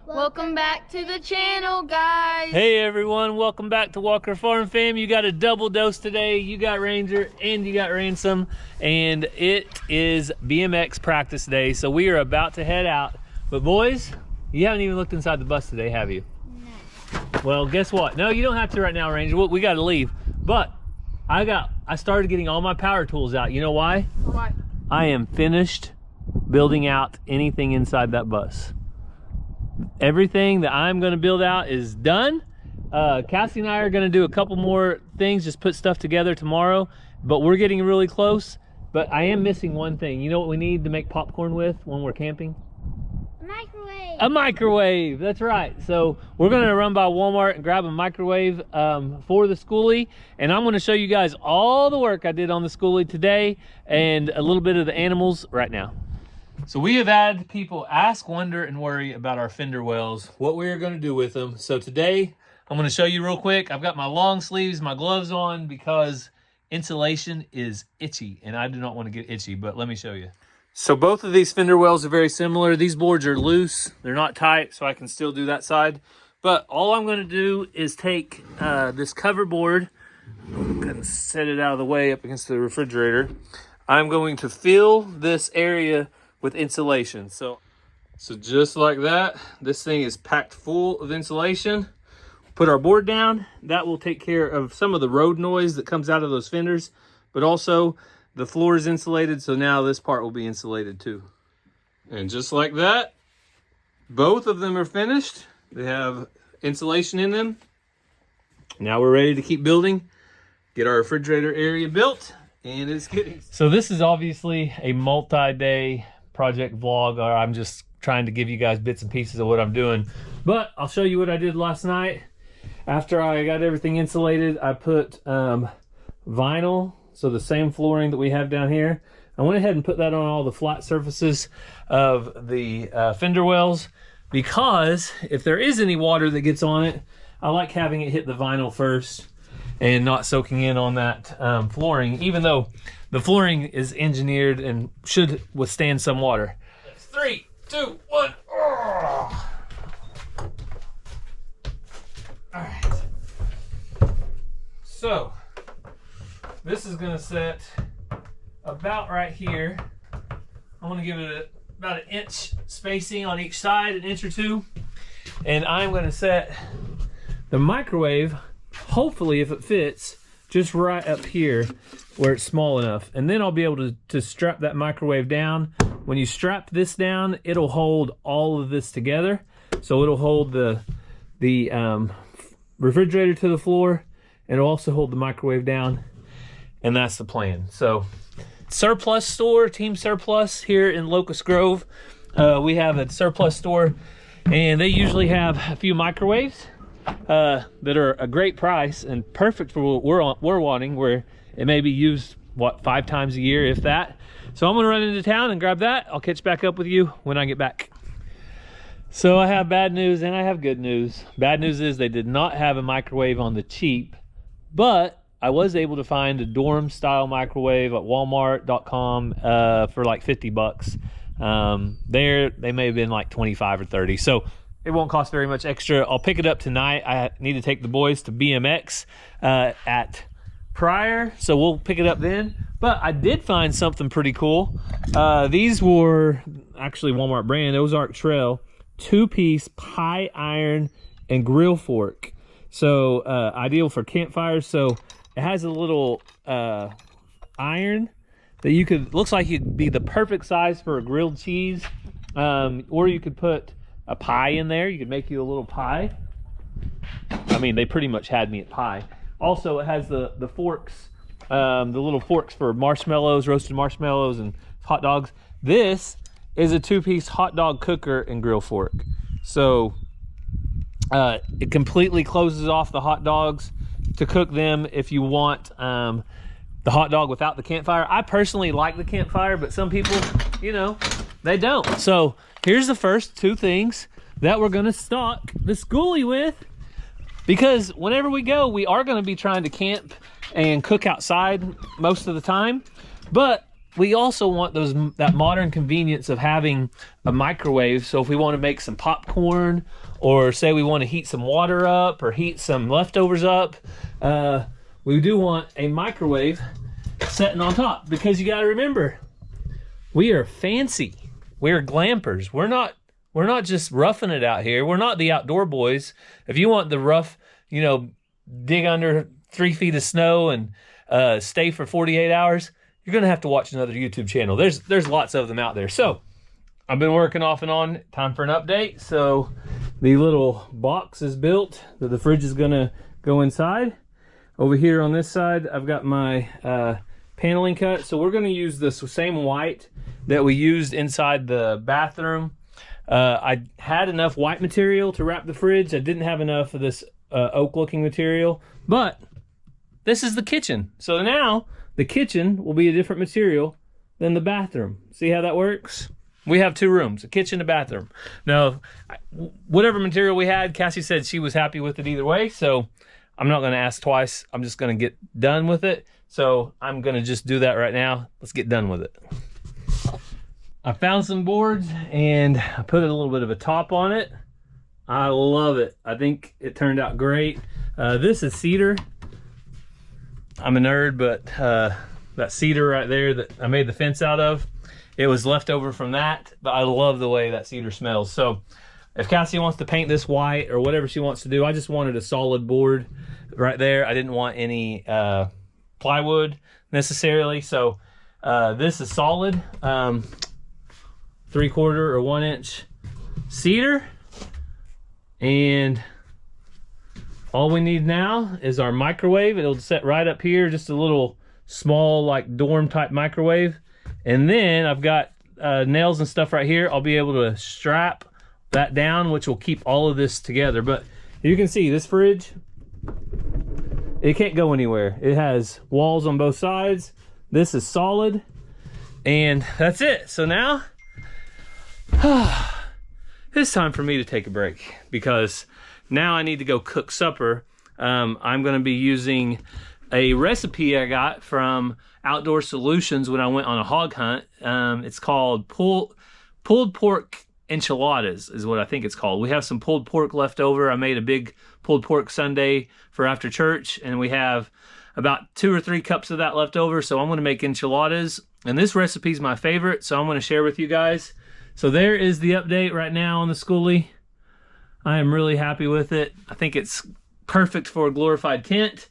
Welcome back to the channel, guys. Hey everyone, welcome back to Walker Farm Fam. You got a double dose today. You got Ranger and you got Ransom, and it is BMX practice day, so we are about to head out. But boys, you haven't even looked inside the bus today, have you? No. Well, guess what? No, you don't have to right now, Ranger. We got to leave. But I started getting all my power tools out. You know why? Why? I am finished building out anything inside that bus. Everything that I'm going to build out is done. Cassie and I are going to do a couple more things, just put stuff together tomorrow, but we're getting really close. But I am missing one thing. You know what we need to make popcorn with when we're camping? A microwave. A microwave, that's right. So we're going to run by Walmart and grab a microwave for the Schoolie, and I'm going to show you guys all the work I did on the Schoolie today and a little bit of the animals right now. So we have had people ask, wonder, and worry about our fender wells, what we are going to do with them. So today, I'm going to show you real quick. I've got my long sleeves, my gloves on because insulation is itchy, and I do not want to get itchy, but let me show you. So both of these fender wells are very similar. These boards are loose. They're not tight, so I can still do that side. But all I'm going to do is take this cover board and set it out of the way up against the refrigerator. I'm going to fill this area with insulation. So just like that, this thing is packed full of insulation. Put our board down. That will take care of some of the road noise that comes out of those fenders, but also the floor is insulated, so now this part will be insulated too. And just like that, both of them are finished. They have insulation in them. Now we're ready to keep building, get our refrigerator area built, and it's getting... So this is obviously a multi-day project vlog, or I'm just trying to give you guys bits and pieces of what I'm doing. But I'll show you what I did last night. After I got everything insulated, I put vinyl, so the same flooring that we have down here. I went ahead and put that on all the flat surfaces of the fender wells, because if there is any water that gets on it, I like having it hit the vinyl first and not soaking in on that flooring, even though the flooring is engineered and should withstand some water. 3, 2, 1. Oh. All right. So this is going to set about right here. I'm going to give it about an inch spacing on each side, an inch or two. And I'm going to set the microwave, hopefully if it fits, just right up here where it's small enough. And then I'll be able to strap that microwave down. When you strap this down, it'll hold all of this together. So it'll hold the refrigerator to the floor, and it'll also hold the microwave down. And that's the plan. So Surplus store, Team Surplus here in Locust Grove. We have a Surplus store, and they usually have a few microwaves that are a great price and perfect for what we're wanting, where it may be used, what, 5 times a year, if that. So I'm gonna run into town and grab that. I'll catch back up with you when I get back. So I have bad news and I have good news. Bad news is they did not have a microwave on the cheap, but I was able to find a dorm style microwave at walmart.com for like 50 bucks. They may have been like 25 or 30. So it won't cost very much extra. I'll pick it up tonight. I need to take the boys to BMX at Pryor, so we'll pick it up then. But I did find something pretty cool. These were actually Walmart brand, Ozark Trail, 2-piece pie iron and grill fork. So ideal for campfires. So it has a little iron that you could, looks like it'd be the perfect size for a grilled cheese, or you could put a pie in there. You could make you a little pie. I mean, they pretty much had me at pie. Also, it has the forks, the little forks for marshmallows, roasted marshmallows, and hot dogs. This is a 2-piece hot dog cooker and grill fork. So it completely closes off the hot dogs to cook them if you want the hot dog without the campfire. I personally like the campfire, but some people, you know, they don't. So here's the first 2 things that we're gonna stock the Schoolie with, because whenever we go, we are gonna be trying to camp and cook outside most of the time. But we also want that modern convenience of having a microwave. So if we want to make some popcorn, or say we want to heat some water up or heat some leftovers up, we do want a microwave sitting on top, because you got to remember, we are fancy. We're glampers. We're not just roughing it out here. We're not the outdoor boys. If you want the rough, you know, dig under 3 feet of snow and stay for 48 hours, you're gonna have to watch another YouTube channel. There's lots of them out there. So I've been working off and on. Time for an update. So the little box is built that the fridge is gonna go inside. Over here on this side, I've got my paneling cut. So we're gonna use the same white that we used inside the bathroom. I had enough white material to wrap the fridge. I didn't have enough of this oak looking material, but this is the kitchen. So now the kitchen will be a different material than the bathroom. See how that works? We have 2 rooms, a kitchen, a bathroom. Now, whatever material we had, Cassie said she was happy with it either way. So I'm not gonna ask twice. I'm just gonna get done with it. So I'm gonna just do that right now. Let's get done with it. I found some boards and I put a little bit of a top on it. I love it. I think it turned out great. This is cedar. I'm a nerd, but that cedar right there that I made the fence out of, it was left over from that, but I love the way that cedar smells. So if Cassie wants to paint this white or whatever she wants to do, I just wanted a solid board right there. I didn't want any plywood necessarily. So this is solid, 3/4 or 1 inch cedar. And all we need now is our microwave. It'll set right up here, just a little small like dorm type microwave. And then I've got nails and stuff right here. I'll be able to strap that down, which will keep all of this together. But you can see this fridge, it can't go anywhere. It has walls on both sides. This is solid, and that's it. So now it's time for me to take a break, because now I need to go cook supper. I'm going to be using a recipe I got from Outdoor Solutions when I went on a hog hunt. It's called pulled pork enchiladas is what I think it's called. We have some pulled pork left over. I made a big pulled pork Sunday for after church, and we have about 2 or 3 cups of that left over. So I'm going to make enchiladas, and this recipe is my favorite, so I'm going to share with you guys. So there is the update right now on the Schoolie. I am really happy with it. I think it's perfect for a glorified tent.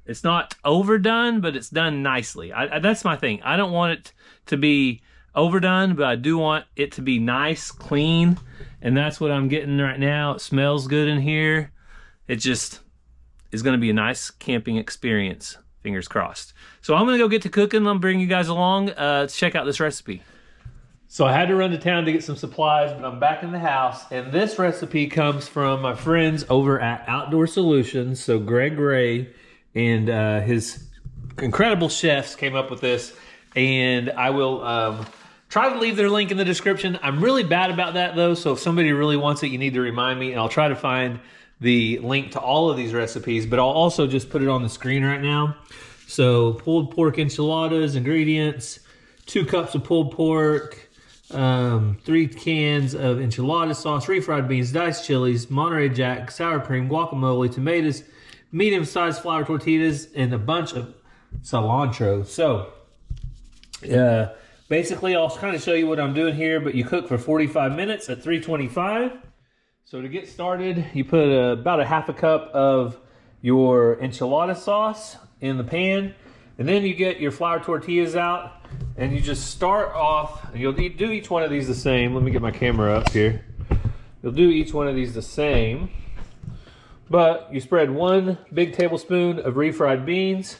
It's not overdone, but it's done nicely. That's my thing. I don't want it to be overdone, but I do want it to be nice, clean, and that's what I'm getting right now. It smells good in here. It just is going to be a nice camping experience. Fingers crossed. So I'm going to go get to cooking. I'll bring you guys along to check out this recipe. So I had to run to town to get some supplies, but I'm back in the house, and this recipe comes from my friends over at Outdoor Solutions. So Greg Ray and his incredible chefs came up with this, and I will try to leave their link in the description. I'm really bad about that though, so if somebody really wants it, you need to remind me, and I'll try to find the link to all of these recipes, but I'll also just put it on the screen right now. So pulled pork enchiladas, ingredients: 2 cups of pulled pork, 3 cans of enchilada sauce, refried beans, diced chilies, Monterey Jack, sour cream, guacamole, tomatoes, medium-sized flour tortillas, and a bunch of cilantro. So basically I'll kind of show you what I'm doing here, but you cook for 45 minutes at 325. So to get started, you put about a 1/2 cup of your enchilada sauce in the pan, and then you get your flour tortillas out, and you just start off, and you'll do each one of these the same. Let me get my camera up here. You'll do each one of these the same, but you spread 1 big tablespoon of refried beans,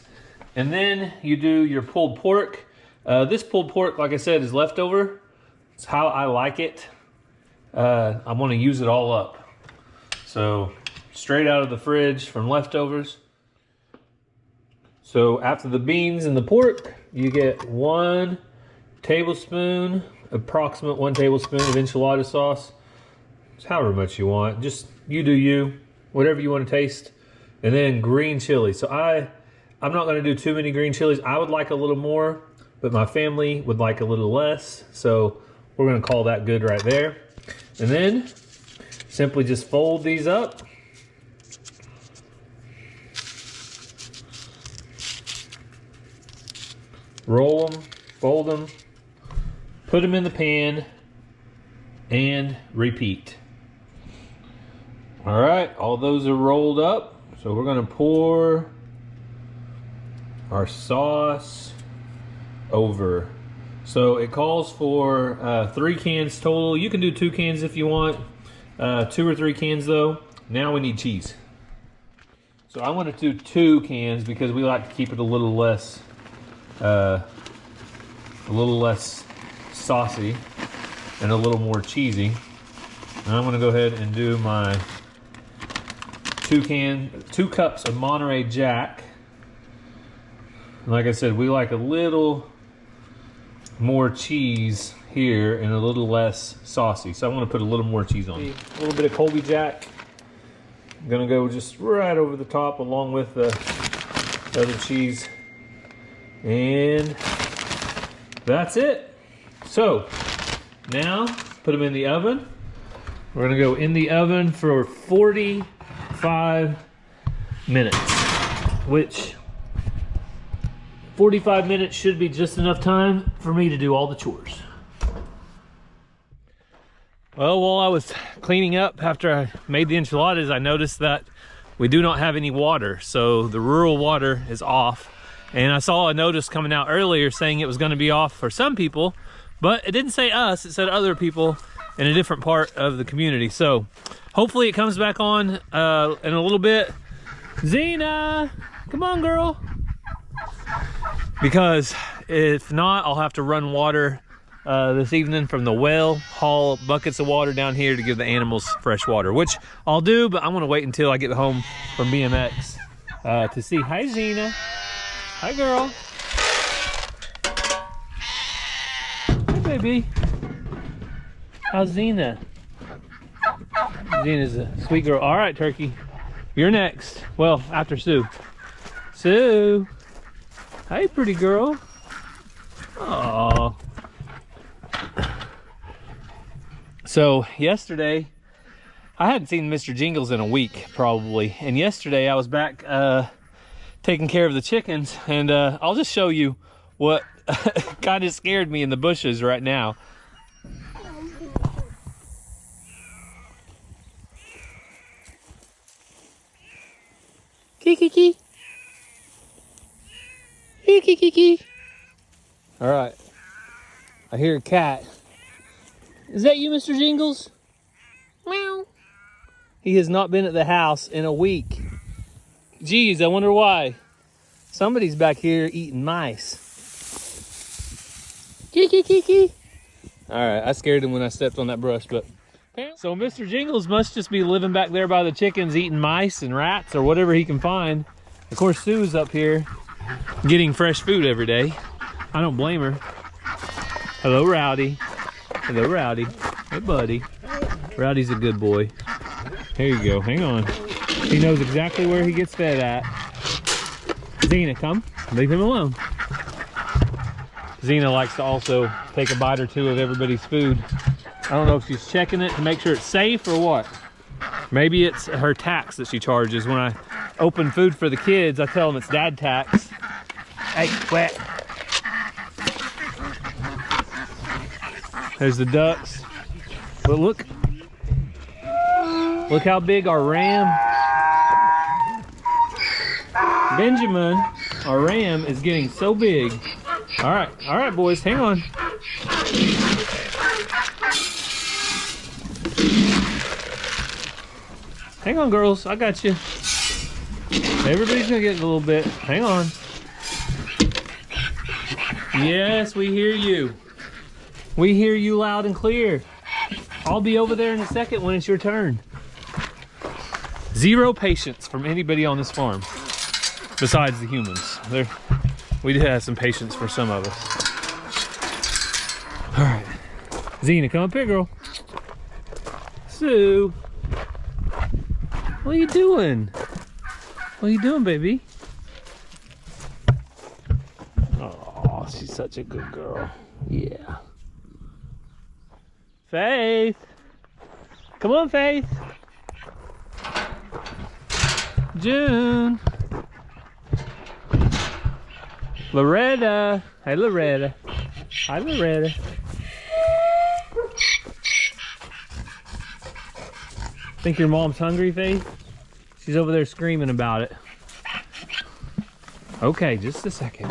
and then you do your pulled pork. This pulled pork, like I said, is leftover. It's how I like it. I want to use it all up. So straight out of the fridge from leftovers. So after the beans and the pork, you get 1 tablespoon, approximate 1 tablespoon of enchilada sauce. It's however much you want. Just you do you, whatever you want to taste. And then green chili. So I'm not going to do too many green chilies. I would like a little more, but my family would like a little less, so we're gonna call that good right there. And then simply just fold these up. Roll them, fold them, put them in the pan, and repeat. All right, all those are rolled up. So we're gonna pour our sauce over. So it calls for 3 cans total. You can do 2 cans if you want. 2 or 3 cans though. Now we need cheese. So I want to do 2 cans because we like to keep it a little less saucy and a little more cheesy. And I'm gonna go ahead and do my 2 cups of Monterey Jack. And like I said, we like a little more cheese here and a little less saucy. So I want to put a little more cheese on. A little bit of Colby Jack. I'm gonna go just right over the top along with the other cheese. And that's it. So now put them in the oven. We're gonna go in the oven for 45 minutes, which 45 minutes should be just enough time for me to do all the chores. Well, while I was cleaning up after I made the enchiladas, I noticed that we do not have any water. So the rural water is off. And I saw a notice coming out earlier saying it was going to be off for some people, but it didn't say us, it said other people in a different part of the community. So hopefully it comes back on in a little bit. Zena, come on girl. Because if not, I'll have to run water this evening from the well, haul buckets of water down here to give the animals fresh water, which I'll do, but I'm gonna wait until I get home from BMX to see. Hi Zena. Hi girl. Hey baby. How's Zena? Zena's a sweet girl. All right, Turkey. You're next. Well, after Sue. Sue. Hey, pretty girl. Oh. So yesterday, I hadn't seen Mr. Jingles in a week probably. And yesterday I was back taking care of the chickens, and I'll just show you what kind of scared me in the bushes right now. Kiki. Kiki. All right. I hear a cat. Is that you, Mr. Jingles? Meow. He has not been at the house in a week. Geez, I wonder why. Somebody's back here eating mice. Kiki. All right, I scared him when I stepped on that brush, but. So Mr. Jingles must just be living back there by the chickens, eating mice and rats or whatever he can find. Of course, Sue's up here getting fresh food every day. I don't blame her. Hello, Rowdy. Hello, Rowdy. Hey, buddy. Rowdy's a good boy. Here you go. Hang on. He knows exactly where he gets fed at. Zena, come. Leave him alone. Zena likes to also take a bite or two of everybody's food. I don't know if she's checking it to make sure it's safe or what. Maybe it's her tax that she charges. When I open food for the kids, I tell them it's dad tax. Hey, wet. There's the ducks. But look how big our ram. Benjamin, our ram, is getting so big. All right, boys, hang on. Hang on, girls, I got you. Everybody's gonna get a little bit. Hang on. Yes, we hear you. We hear you loud and clear. I'll be over there in a second when it's your turn. Zero patience from anybody on this farm, besides the humans. We do have some patience for some of us. All right, Zena, come up here, girl. Sue. What are you doing? What are you doing, baby? Oh, she's such a good girl. Yeah. Faith. Come on, Faith. June. Loretta. Hey, Loretta. Hi, Loretta. Think your mom's hungry, Faith? She's over there screaming about it. Okay, just a second.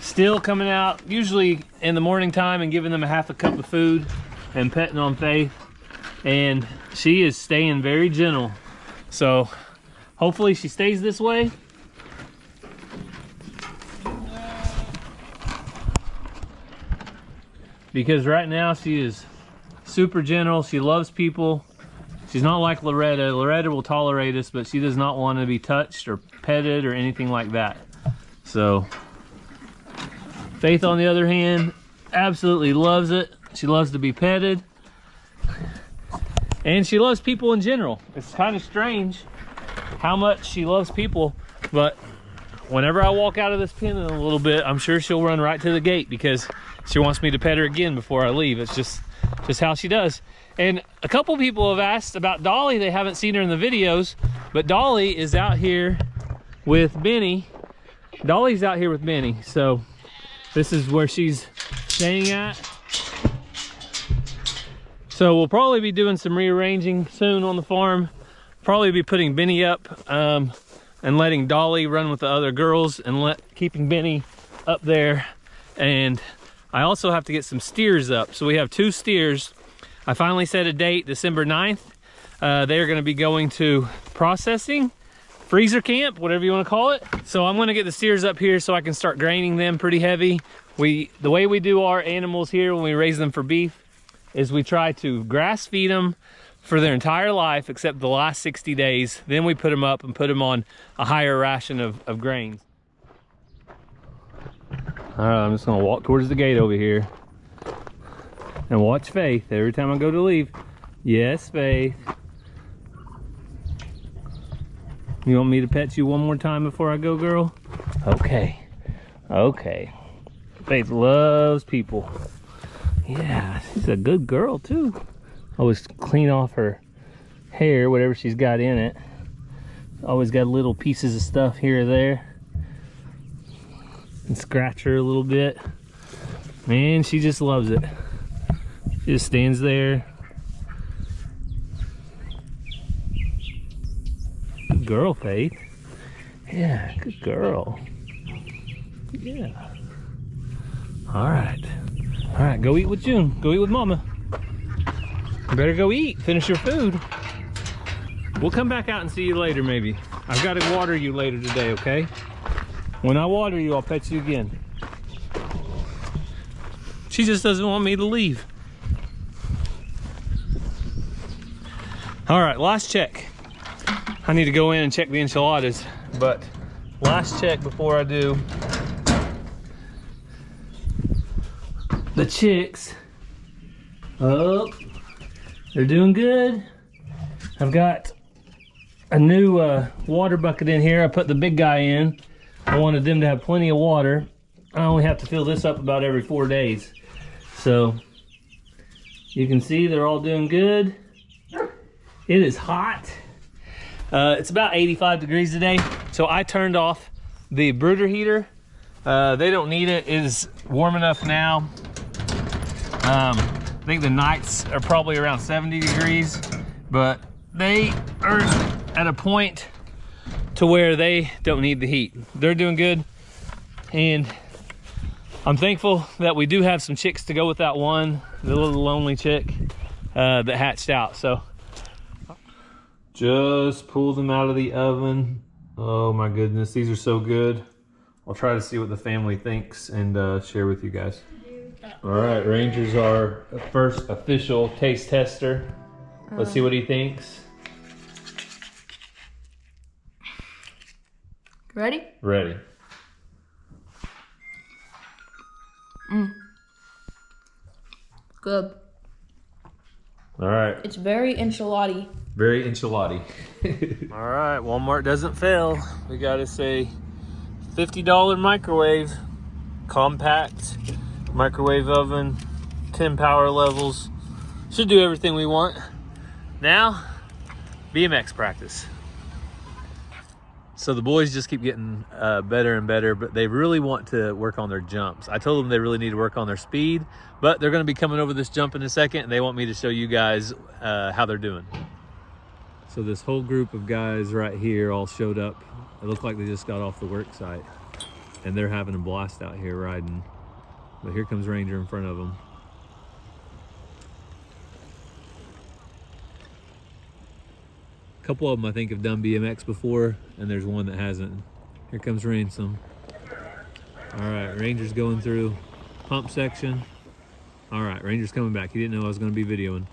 Still coming out, usually in the morning time, and giving them a half a cup of food and petting on Faith. And she is staying very gentle. So hopefully she stays this way. Because right now she is super gentle. She loves people. She's not like Loretta. Loretta will tolerate us, but she does not want to be touched or petted or anything like that. So Faith, on the other hand, absolutely loves it. She loves to be petted. And she loves people in general. It's kind of strange how much she loves people, but whenever I walk out of this pen in a little bit, I'm sure she'll run right to the gate because she wants me to pet her again before I leave. It's just how she does. And a couple people have asked about Dolly. They haven't seen her in the videos, but Dolly is out here with Benny. Dolly's out here with Benny. So this is where she's staying at. So we'll probably be doing some rearranging soon on the farm. Probably be putting Benny up and letting Dolly run with the other girls and keeping Benny up there. And I also have to get some steers up. So we have 2 steers. I finally set a date, December 9th. They're gonna be going to processing, freezer camp, whatever you wanna call it. So I'm gonna get the steers up here so I can start graining them pretty heavy. The way we do our animals here when we raise them for beef is we try to grass feed them for their entire life except the last 60 days. Then we put them up and put them on a higher ration of grains. All right, I'm just gonna walk towards the gate over here and watch Faith every time I go to leave. Yes, Faith. You want me to pet you one more time before I go, girl? Okay, okay. Faith loves people. Yeah, she's a good girl too. Always clean off her hair, whatever she's got in it. Always got little pieces of stuff here or there. And scratch her a little bit. Man, she just loves it. She just stands there. Good girl, Faith. Yeah, good girl. Yeah. All right. All right, go eat with June. Go eat with Mama. You better go eat. Finish your food. We'll come back out and see you later, maybe. I've got to water you later today, okay? When I water you, I'll pet you again. She just doesn't want me to leave. All right, last check. I need to go in and check the enchiladas, but last check before I do. The chicks, oh, they're doing good. I've got a new water bucket in here. I put the big guy in. I wanted them to have plenty of water. I only have to fill this up about every 4 days. So you can see they're all doing good. It is hot. It's about 85 degrees today. So I turned off the brooder heater. They don't need it. It is warm enough now. I think the nights are probably around 70 degrees, but they are at a point to where they don't need the heat. They're doing good, and I'm thankful that we do have some chicks to go with that one, the little lonely chick that hatched out. So just pulled them out of the oven. Oh my goodness, these are so good. I'll try to see what the family thinks and share with you guys. All right, Ranger's our first official taste tester. Let's see what he thinks. Ready? Ready. Good. All right. It's very enchilada-y. Very enchilada. All right, Walmart doesn't fail. We got us a $50 microwave, compact microwave oven, 10 power levels. Should do everything we want. Now, BMX practice. So the boys just keep getting better and better, but they really want to work on their jumps. I told them they really need to work on their speed, but they're gonna be coming over this jump in a second, and they want me to show you guys how they're doing. So this whole group of guys right here all showed up. It looked like they just got off the work site, and they're having a blast out here riding. But here comes Ranger in front of them. A couple of them I think have done BMX before, and there's one that hasn't. Here comes Ransom. All right, Ranger's going through pump section. All right, Ranger's coming back. He didn't know I was gonna be videoing.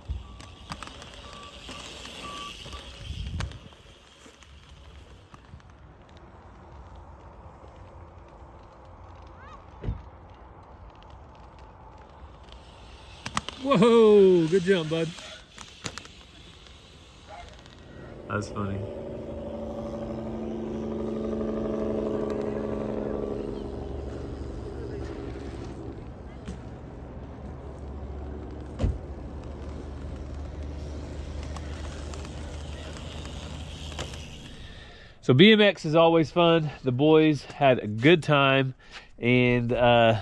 Whoa, good jump, bud. That's funny. So BMX is always fun. The boys had a good time, and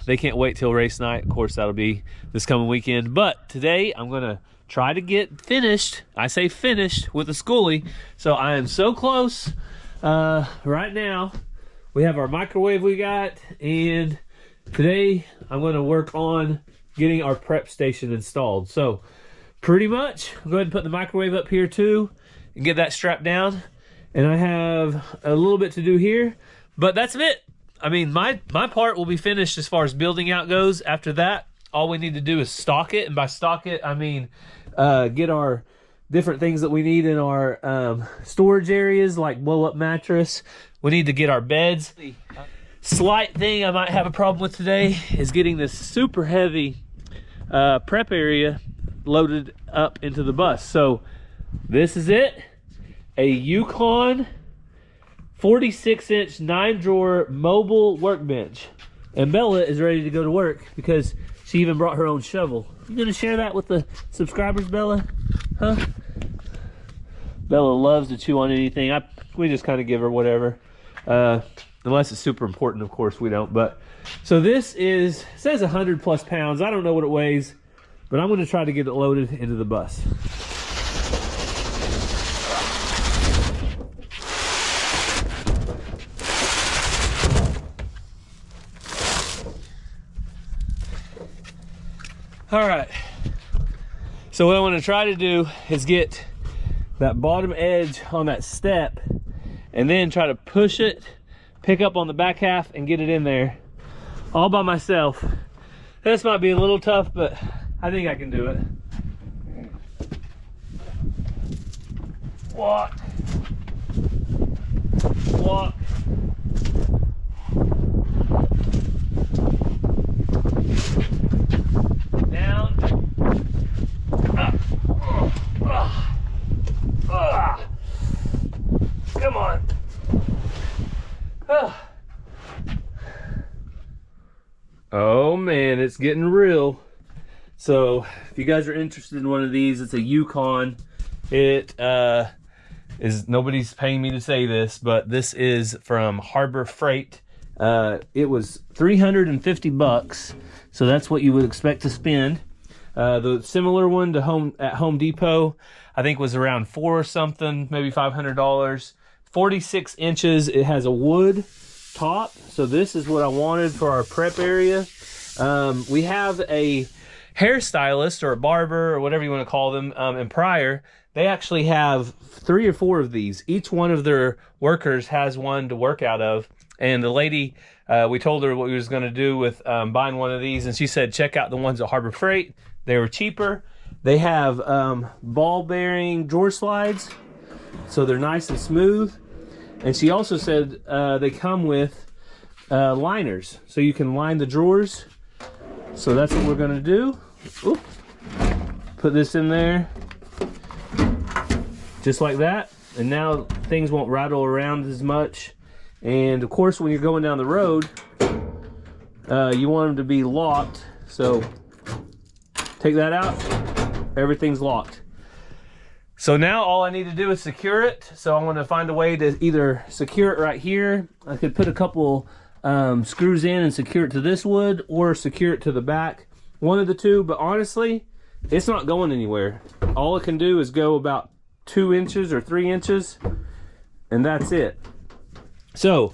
they can't wait till race night. Of course, that'll be this coming weekend. But today I'm gonna try to get finished. I say finished with the Schoolie. So I am so close. Right now, we have our microwave we got, and today I'm gonna work on getting our prep station installed. So pretty much, I'll go ahead and put the microwave up here too, and get that strapped down. And I have a little bit to do here, but that's it. I mean, my part will be finished as far as building out goes. After that, all we need to do is stock it. And by stock it, I mean get our different things that we need in our storage areas, like blow-up mattress. We need to get our beds. The slight thing I might have a problem with today is getting this super heavy prep area loaded up into the bus. So this is it. A Yukon 46-inch 9-drawer mobile workbench. And Bella is ready to go to work because she even brought her own shovel. You gonna share that with the subscribers, Bella? Huh? Bella loves to chew on anything. We just kind of give her whatever. Unless it's super important, of course we don't. But so this is, it says 100+ pounds. I don't know what it weighs, but I'm gonna try to get it loaded into the bus. All right, so what I want to try to do is get that bottom edge on that step and then try to push it, pick up on the back half and get it in there all by myself. This might be a little tough, but I think I can do it. Walk. Walk. Down, up, come on. Oh man, it's getting real. So if you guys are interested in one of these, it's a Yukon. It is, nobody's paying me to say this, but this is from Harbor Freight. It was $350, so that's what you would expect to spend. The similar one to at Home Depot, I think was around $400 or something, maybe $500. 46 inches. It has a wood top, so this is what I wanted for our prep area. We have a hairstylist or a barber or whatever you want to call them in Pryor. They actually have 3 or 4 of these. Each one of their workers has one to work out of. And the lady, we told her what we was going to do with buying one of these, and she said check out the ones at Harbor Freight. They were cheaper. They have ball bearing drawer slides, so they're nice and smooth. And she also said they come with liners, so you can line the drawers. So that's what we're going to do. Oop. Put this in there. just like that. And now things won't rattle around as much. And of course, when you're going down the road, you want them to be locked. So take that out, everything's locked. So now all I need to do is secure it. So I'm gonna find a way to either secure it right here. I could put a couple screws in and secure it to this wood, or secure it to the back. One of the two, but honestly, it's not going anywhere. All it can do is go about 2 inches or 3 inches, and that's it. So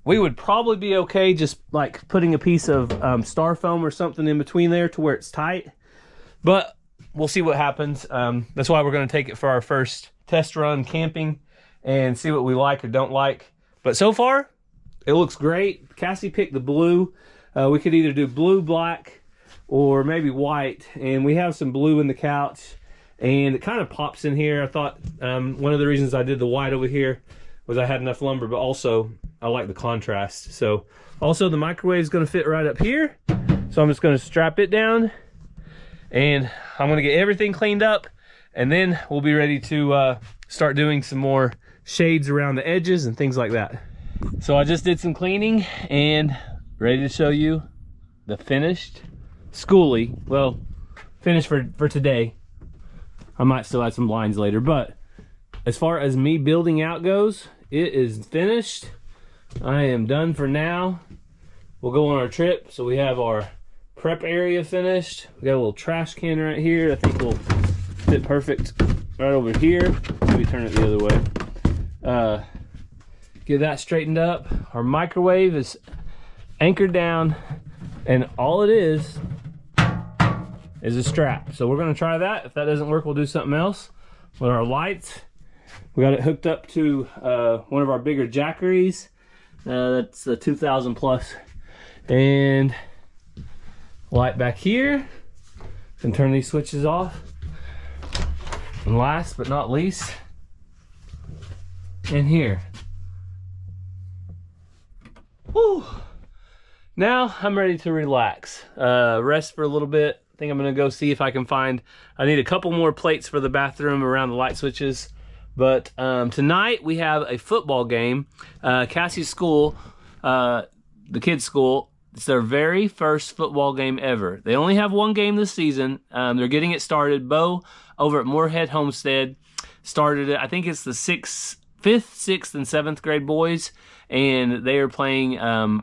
we would probably be okay just like putting a piece of styrofoam or something in between there to where it's tight, but we'll see what happens. That's why we're going to take it for our first test run camping and see what we like or don't like. But so far, it looks great. Cassie picked the blue. We could either do blue, black, or maybe white. And we have some blue in the couch, and it kind of pops in here. I thought one of the reasons I did the white over here was I had enough lumber, but also I like the contrast. So also the microwave is going to fit right up here. So I'm just going to strap it down, and I'm going to get everything cleaned up, and then we'll be ready to start doing some more shades around the edges and things like that. So I just did some cleaning and ready to show you the finished Schoolie. Well, finished for today. I might still add some blinds later, but as far as me building out goes, it is finished. I am done for now. We'll go on our trip. So we have our prep area finished. We got a little trash can right here. I think will fit perfect right over here. Maybe turn it the other way. Get that straightened up. Our microwave is anchored down, and all it is a strap. So we're gonna try that. If that doesn't work, we'll do something else. With our lights, we got it hooked up to one of our bigger jackeries. That's the 2000 plus. And light back here. Can turn these switches off. And last but not least, in here. Whew. Now I'm ready to relax, rest for a little bit. I think I'm gonna go see if I can find, I need a couple more plates for the bathroom around the light switches. But tonight we have a football game. Cassie's school, the kids' school, it's their very first football game ever. They only have one game this season. They're getting it started. Bo over at Moorhead Homestead started it. I think it's the 5th, 6th, and 7th grade boys, and they are playing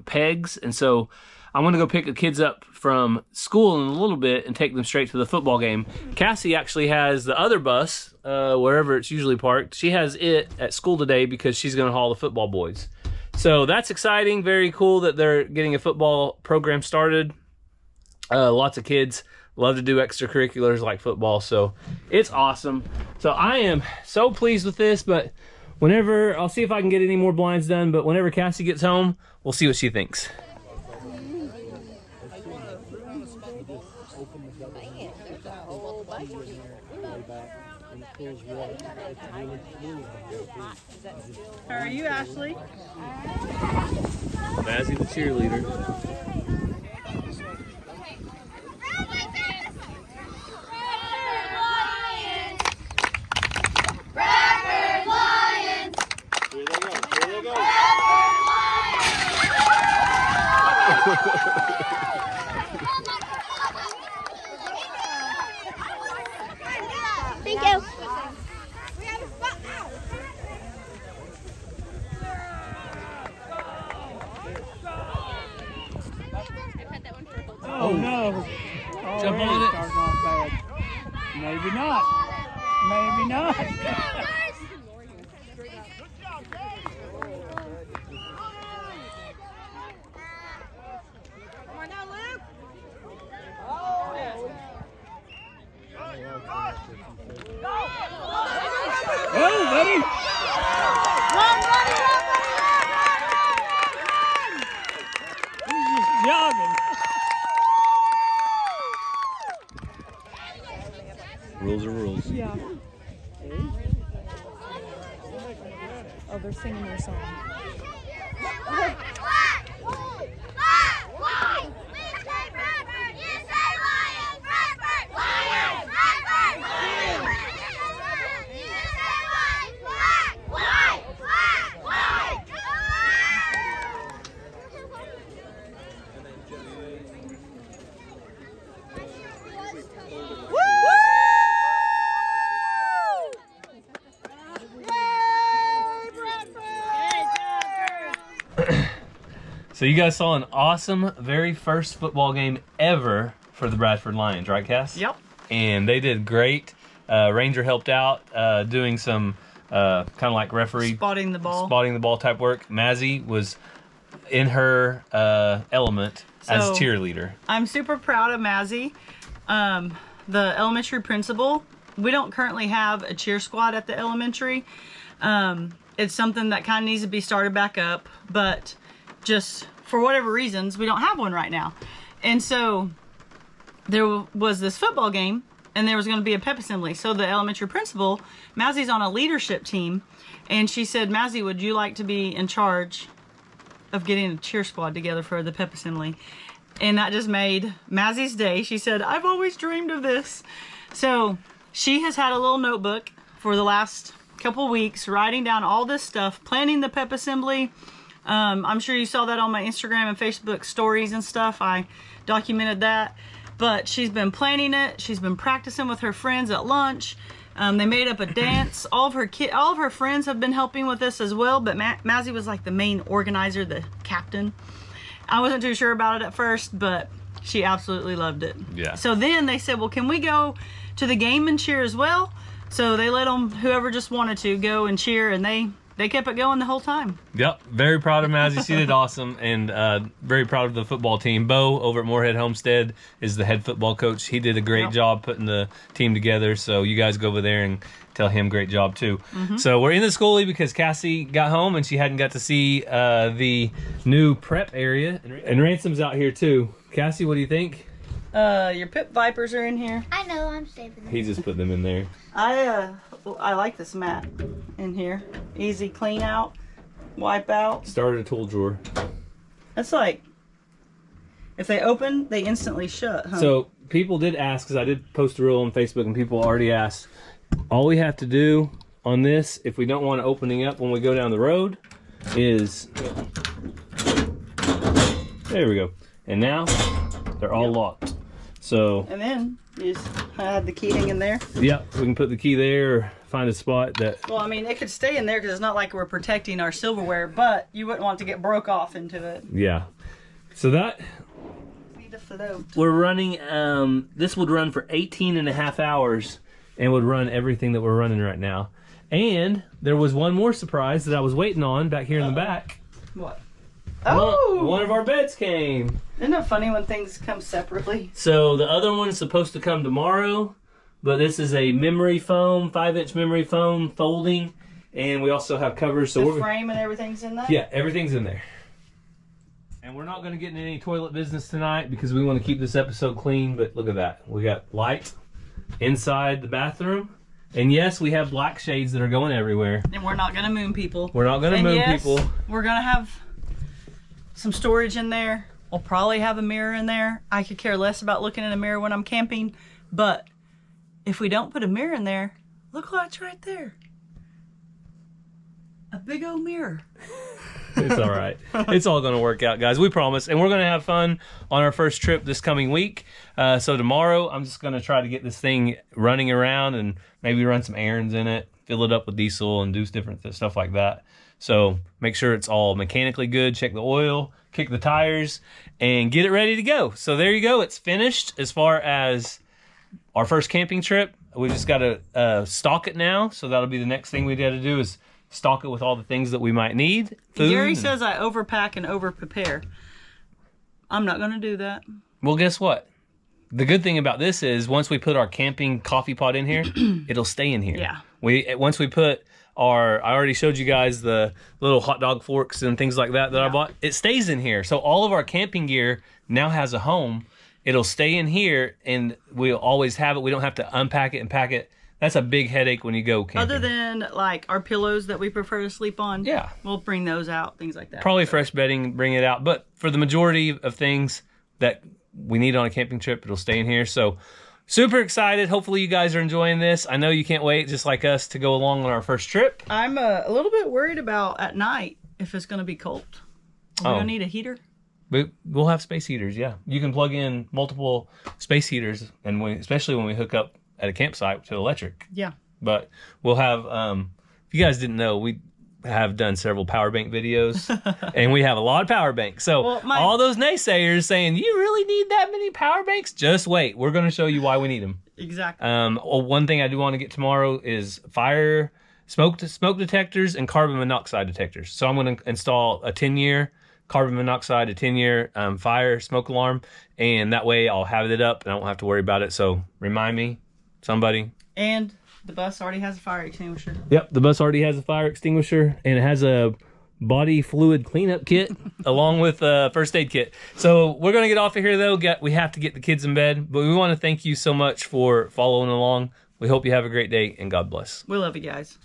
pegs. And so I'm going to go pick the kids up from school in a little bit and take them straight to the football game. Cassie actually has the other bus, wherever it's usually parked. She has it at school today because she's going to haul the football boys. So that's exciting. Very cool that they're getting a football program started. Lots of kids love to do extracurriculars like football, so it's awesome. So I am so pleased with this, but whenever, I'll see if I can get any more blinds done, but whenever Cassie gets home, we'll see what she thinks. How are you, Ashley? Mazzy the cheerleader. Thank you. Oh no! Jump on it. Starting off bad. Maybe not. Maybe not. Come on now, Luke. Oh, buddy! Run, buddy, run, buddy, run, run, run! He's just jogging. Rules are rules. Yeah. Oh, they're singing their song. So you guys saw an awesome very first football game ever for the Bradford Lions, right, Cass? Yep. And they did great. Ranger helped out doing some kind of like referee Spotting the ball type work. Mazzy was in her element as cheerleader. I'm super proud of Mazzy, the elementary principal. We don't currently have a cheer squad at the elementary. It's something that kind of needs to be started back up, but just for whatever reasons, we don't have one right now. And so there was this football game, and there was going to be a pep assembly. So the elementary principal, Mazzy's on a leadership team, and she said, Mazzy, would you like to be in charge of getting a cheer squad together for the pep assembly? And that just made Mazzy's day. She said, I've always dreamed of this. So she has had a little notebook for the last couple weeks, writing down all this stuff, planning the pep assembly. I'm sure you saw that on my Instagram and Facebook stories and stuff. I documented that. But she's been planning it. She's been practicing with her friends at lunch. They made up a dance. All of her friends have been helping with this as well. But Mazzy was like the main organizer, the captain. I wasn't too sure about it at first, but she absolutely loved it. Yeah. So then they said, well, can we go to the game and cheer as well? So they let them, whoever just wanted to, go and cheer, and they kept it going the whole time. Yep, very proud of Mazzy. She did awesome, and very proud of the football team. Bo over at Moorhead Homestead is the head football coach. He did a great job putting the team together, so you guys go over there and tell him great job too. So we're in the Schoolie because Cassie got home and she hadn't got to see the new prep area. And Ransom's out here too. Cassie, what do you think? Your pip vipers are in here. I know, I'm saving them. He just put them in there. I like this mat in here. Easy clean out, wipe out. Started a tool drawer. That's like, if they open, they instantly shut, huh? So people did ask, because I did post a reel on Facebook and people already asked, all we have to do on this, if we don't want it opening up when we go down the road, is, there we go. And now they're all locked. So, and then you just add the key hanging there. yeah, we can put the key there or find a spot that... Well, I mean, it could stay in there because it's not like we're protecting our silverware, but you wouldn't want to get broke off into it. Yeah. So that... Need to float. We're running, this would run for 18 and a half hours and would run everything that we're running right now. And there was one more surprise that I was waiting on back here in the back. What? Oh! One of our beds came. Isn't it funny when things come separately? So the other one's supposed to come tomorrow, but this is a memory foam, 5-inch memory foam folding, and we also have covers. So the frame and everything's in there? Yeah, everything's in there. And we're not going to get into any toilet business tonight because we want to keep this episode clean, but look at that. We got light inside the bathroom. And yes, we have black shades that are going everywhere. And we're not going to moon people. We're not going to moon people. We're going to have some storage in there. We'll probably have a mirror in there. I could care less about looking in a mirror when I'm camping, but if we don't put a mirror in there, look what's right there. A big old mirror. It's all right. It's all going to work out, guys. We promise. And we're going to have fun on our first trip this coming week. So tomorrow, I'm just going to try to get this thing running around and maybe run some errands in it, fill it up with diesel and do different stuff like that. So make sure it's all mechanically good. Check the oil, kick the tires, and get it ready to go. So there you go. It's finished as far as our first camping trip. We just got to stock it now. So that'll be the next thing we got to do is stock it with all the things that we might need. Food. Gary says I overpack and over-prepare. I'm not going to do that. Well, guess what? The good thing about this is once we put our camping coffee pot in here, it'll stay in here. Yeah. Once we put I already showed you guys the little hot dog forks and things like that I bought. It stays in here. So all of our camping gear now has a home. It'll stay in here and we'll always have it. We don't have to unpack it and pack it. That's a big headache when you go camping. Other than like our pillows that we prefer to sleep on. Yeah. We'll bring those out, things like that. Probably fresh bedding, bring it out. But for the majority of things that we need on a camping trip, it'll stay in here. So super excited. Hopefully you guys are enjoying this. I know you can't wait, just like us, to go along on our first trip. I'm a little bit worried about at night if it's going to be cold. Are we going to need a heater? We'll have space heaters, yeah. You can plug in multiple space heaters, and especially when we hook up at a campsite to electric. Yeah. But we'll have, if you guys didn't know, have done several power bank videos, and we have a lot of power banks. So Well, all those naysayers saying you really need that many power banks, just wait. We're going to show you why we need them. Exactly. One thing I do want to get tomorrow is smoke detectors and carbon monoxide detectors. So I'm going to install a 10-year carbon monoxide, a 10-year fire smoke alarm, and that way I'll have it up and I won't have to worry about it. So remind me, somebody. And the bus already has a fire extinguisher. Yep, the bus already has a fire extinguisher, and it has a body fluid cleanup kit along with a first aid kit. So we're going to get off of here, though. We have to get the kids in bed, but we want to thank you so much for following along. We hope you have a great day, and God bless. We love you guys.